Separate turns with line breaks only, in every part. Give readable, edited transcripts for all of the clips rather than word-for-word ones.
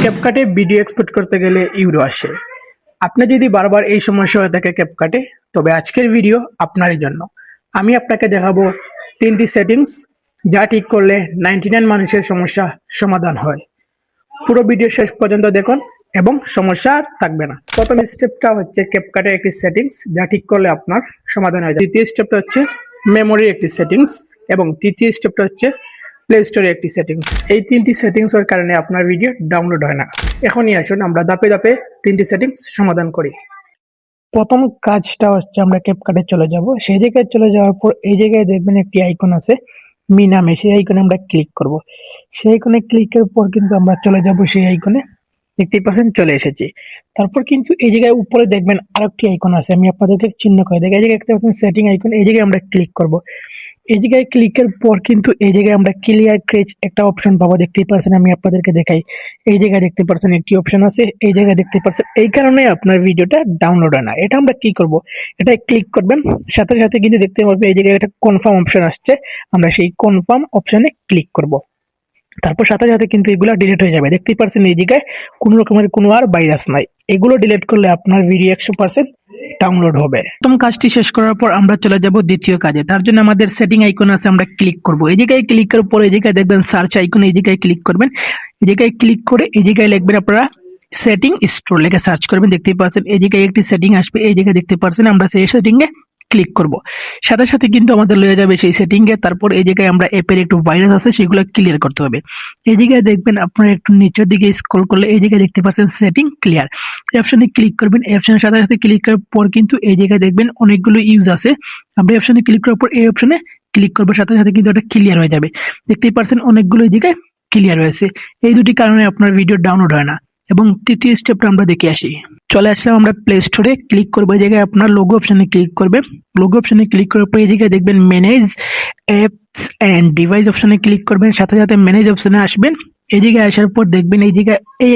ক্যাপকাটে video export করতে গেলে euro আসে। আপনি যদি বারবার এই সমস্যা হয়ে থাকে ক্যাপকাটে, তবে আজকের ভিডিও আপনারই জন্য। আমি আপনাকে দেখাবো 3টি সেটিংস যা ঠিক করলে 99 মানুষের সমস্যা সমাধান হয়। পুরো ভিডিও শেষ পর্যন্ত দেখুন এবং সমস্যা আর থাকবে না। প্রথম স্টেপটা হচ্ছে ক্যাপকাটের একটি সেটিংস যা ঠিক করলে আপনার সমাধান হয়ে যায়। দ্বিতীয় স্টেপটা হচ্ছে মেমোরির একটি সেটিংস এবং তৃতীয় স্টেপটা হচ্ছে প্লে স্টোরে একটি সেটিংস। এই 3টি সেটিংস এর কারণে আপনার ভিডিও ডাউনলোড হয় না। এখনই আসুন আমরা ধাপে ধাপে 3টি সেটিংস সমাধান করি। প্রথম কাজটা হচ্ছে আমরা ক্যাপকাটে চলে যাব। সেই জায়গায় চলে যাওয়ার পর এই জায়গায় দেখবেন একটি আইকন আছে মি নামে, সেই আইকনে আমরা ক্লিক করব। সেই আইকনে ক্লিকের পর কিন্তু আমরা চলে যাব সেই আইকনে, দেখতেই পাচ্ছেন চলে এসেছি। তারপর কিন্তু এই জায়গায় উপরে দেখবেন আরেকটি আইকন আছে, আমি আপনাদেরকে চিহ্ন করে দেখি। এই জায়গায় দেখতে পাচ্ছেন সেটিং আইকন, এই জায়গায় আমরা ক্লিক করব। এই জায়গায় ক্লিকের পর কিন্তু এই জায়গায় আমরা ক্লিয়ার ক্রেজ একটা অপশন পাবো, দেখতেই পাচ্ছেন। আমি আপনাদেরকে দেখাই, এই জায়গায় দেখতে পাচ্ছেন একটি অপশন আছে, এই জায়গায় দেখতে পাচ্ছেন। এই কারণে আপনার ভিডিওটা ডাউনলোড হয় না। এটা আমরা কি করব, এটা ক্লিক করবেন, সাথে সাথে কিন্তু দেখতে পারবেন এই জায়গায় একটা কনফার্ম অপশন আসছে। আমরা সেই কনফার্ম অপশনে ক্লিক করব। তারপর সাথে সাথে কিন্তু এগুলো ডিলিট হয়ে যাবে। দেখতেই পাচ্ছেন এই জায়গায় কোনো রকমের কোনো আর ভাইরাস নাই। এগুলো ডিলিট করলে আপনার ভিডিও 100% ডাউনলোড হবে। প্রথম কাজটি শেষ করার পর আমরা চলে যাব দ্বিতীয় কাজে। তার জন্য আমাদের সেটিং আইকন আছে, আমরা ক্লিক করব। এই জায়গায় ক্লিক করার পর এই জায়গায় দেখবেন সার্চ আইকন, এই জায়গায় ক্লিক করবেন। এই জায়গায় ক্লিক করে এই জায়গায় লিখবেন আপনারা সেটিং স্টোর, লিখে সার্চ করবেন। দেখতেই পাচ্ছেন এই জায়গায় একটি সেটিং আসবে, এই জায়গায় দেখতে পাচ্ছেন। আমরা সেই সেটিং এ ক্লিক করব। সাথে সাথে কিন্তু আমাদের লয়ে যাবে সেই সেটিং এ। তারপর এই জায়গায় আমরা অ্যাপের একটু ভাইরাস আছে সেগুলো ক্লিয়ার করতে হবে। এই জায়গায় দেখবেন আপনারা একটু নিচের দিকে স্ক্রল করলে এই জায়গায় দেখতে পাচ্ছেন সেটিং ক্লিয়ার, এই অপশনে ক্লিক করবেন। এই অপশনের সাথে সাথে ক্লিক করার পর কিন্তু এই জায়গায় দেখবেন অনেকগুলো ইউজ আছে। আমরা এই অপশনে ক্লিক করার পর এই অপশনে ক্লিক করবো, সাথে সাথে কিন্তু এটা ক্লিয়ার হয়ে যাবে। দেখতেই পাচ্ছেন অনেকগুলো এই জায়গায় ক্লিয়ার হয়েছে। এই দুটি কারণে আপনার ভিডিও ডাউনলোড হয় না। এবং তৃতীয় স্টেপটা আমরা দেখে আসি। চলে আসলাম আমরা প্লে স্টোরে, ক্লিক করবো। এই জায়গায় আপনার লোগো অপশনে ক্লিক করবে। লোগো অপশনে ক্লিক করার পর এই জায়গায় দেখবেন ম্যানেজ অ্যাপস এন্ড ডিভাইস অপশনে ক্লিক করবেন, সাথে সাথে ম্যানেজ অপশনে আসবেন। এই জায়গায় আসার পর দেখবেন এই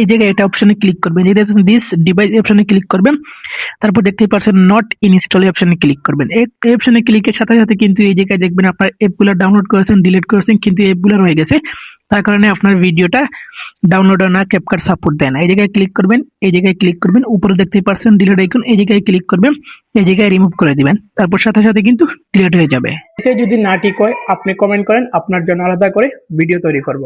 জায়গায় এটা অপশনে ক্লিক করবেন, এই দিস ডিভাইস অপশনে ক্লিক করবেন। তারপর দেখতেই পাচ্ছেন নট ইনস্টল অপশনে ক্লিক করবেন। এই অপশনে ক্লিকের সাথে সাথে কিন্তু এই জায়গায় দেখবেন আপনার অ্যাপগুলো ডাউনলোড করেছেন, ডিলিট করেছেন, কিন্তু অ্যাপগুলো রয়ে গেছে। তার কারণে আপনার ভিডিওটা ডাউনলোড হয় না, ক্যাপকাট সাপোর্ট দেয় না। এই জায়গায় ক্লিক করবেন, এই জায়গায় ক্লিক করবেন, উপরে দেখতেই পাচ্ছেন ডিলিট আইকন, এই জায়গায় ক্লিক করবেন, এই জায়গায় রিমুভ করে দিবেন। তারপর সাথে সাথে কিন্তু ডিলিট হয়ে যাবে। এতে যদি না ঠিক হয় আপনি কমেন্ট করেন, আপনার জন্য আলাদা করে ভিডিও তৈরি করব।